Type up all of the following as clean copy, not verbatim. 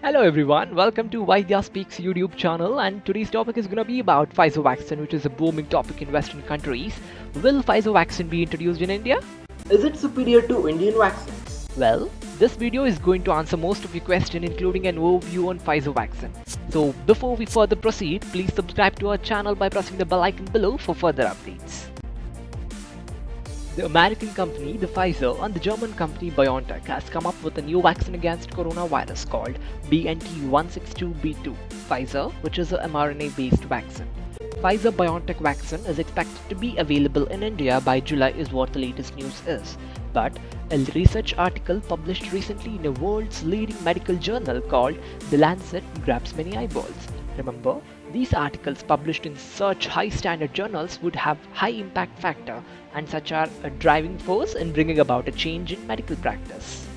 Hello everyone, welcome to Vaidya Speaks YouTube channel, and today's topic is going to be about Pfizer vaccine, which is a booming topic in Western countries. Will Pfizer vaccine be introduced in India? Is it superior to Indian vaccine? Well, this video is going to answer most of your questions, including an overview on Pfizer vaccine. So before we further proceed, please subscribe to our channel by pressing the bell icon below for further updates. The American company, the Pfizer, and the German company BioNTech has come up with a new vaccine against coronavirus called BNT162b2. Pfizer, which is a mRNA-based vaccine. Pfizer-BioNTech vaccine is expected to be available in India by July is what the latest news is. But a research article published recently in the world's leading medical journal called The Lancet grabs many eyeballs. Remember, these articles published in such high standard journals would have high impact factor and such are a driving force in bringing about a change in medical practice.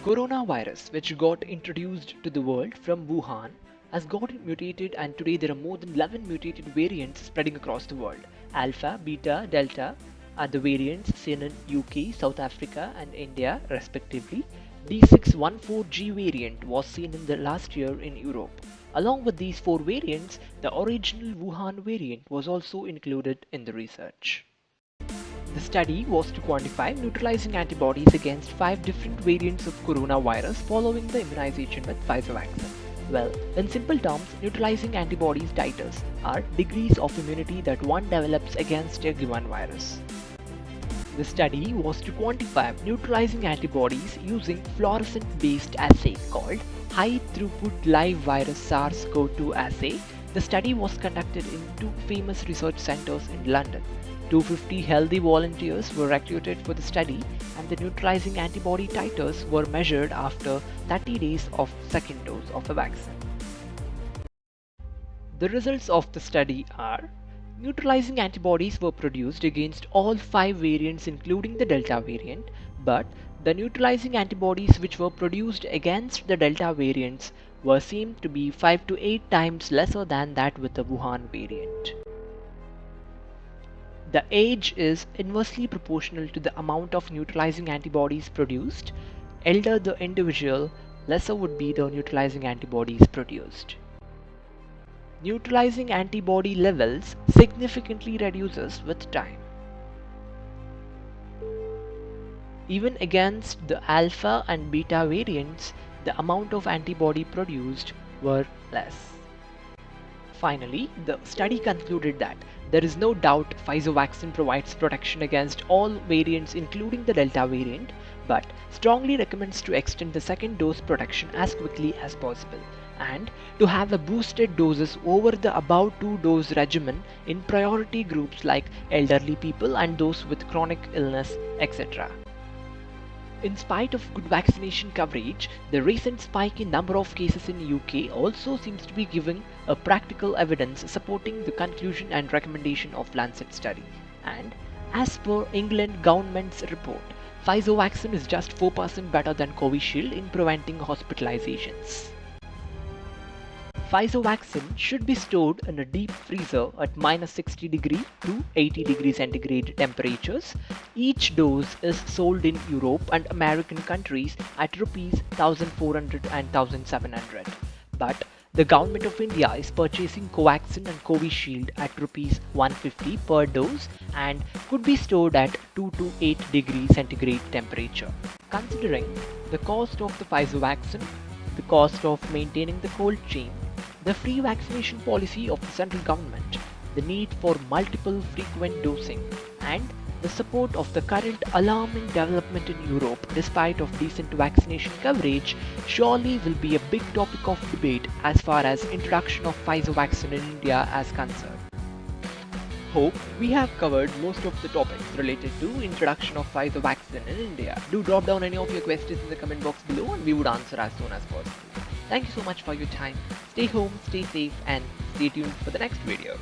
Coronavirus, which got introduced to the world from Wuhan, has gotten mutated, and today there are more than 11 mutated variants spreading across the world. Alpha, Beta, Delta are the variants seen in UK, South Africa and India respectively. D614G variant was seen in the last year in Europe. Along with these four variants, the original Wuhan variant was also included in the research. The study was to quantify neutralizing antibodies against 5 different variants of coronavirus following the immunization with Pfizer vaccine. Well, in simple terms, neutralizing antibodies titers are degrees of immunity that one develops against a given virus. The study was to quantify neutralizing antibodies using fluorescent-based assay called high-throughput live virus SARS-CoV-2 assay. The study was conducted in two famous research centers in London. 250 healthy volunteers were recruited for the study, and the neutralizing antibody titers were measured after 30 days of second dose of a vaccine. The results of the study are: neutralizing antibodies were produced against all 5 variants including the Delta variant, but the neutralizing antibodies which were produced against the Delta variants were seen to be 5 to 8 times lesser than that with the Wuhan variant. The age is inversely proportional to the amount of neutralizing antibodies produced. Elder the individual, lesser would be the neutralizing antibodies produced. Neutralizing antibody levels significantly reduces with time. Even against the alpha and beta variants, the amount of antibody produced were less. Finally, the study concluded that there is no doubt Pfizer vaccine provides protection against all variants including the Delta variant, but strongly recommends to extend the second dose protection as quickly as possible and to have a boosted doses over the above 2-dose regimen in priority groups like elderly people and those with chronic illness, etc. In spite of good vaccination coverage, the recent spike in number of cases in UK also seems to be giving a practical evidence supporting the conclusion and recommendation of Lancet study. And as per England government's report, Pfizer vaccine is just 4% better than Covishield in preventing hospitalizations. Pfizer vaccine should be stored in a deep freezer at -60° to 80° centigrade temperatures. Each dose is sold in Europe and American countries at rupees 1400 and 1700. But the Government of India is purchasing Covaxin and Covishield at rupees 150 per dose and could be stored at 2 to 8° centigrade temperature. Considering the cost of the Pfizer vaccine, the cost of maintaining the cold chain, the free vaccination policy of the central government, the need for multiple frequent dosing, and the support of the current alarming development in Europe despite of decent vaccination coverage, surely will be a big topic of debate as far as introduction of Pfizer vaccine in India is concerned. Hope we have covered most of the topics related to introduction of Pfizer vaccine in India. Do drop down any of your questions in the comment box below and we would answer as soon as possible. Thank you so much for your time. Stay home, stay safe and stay tuned for the next video.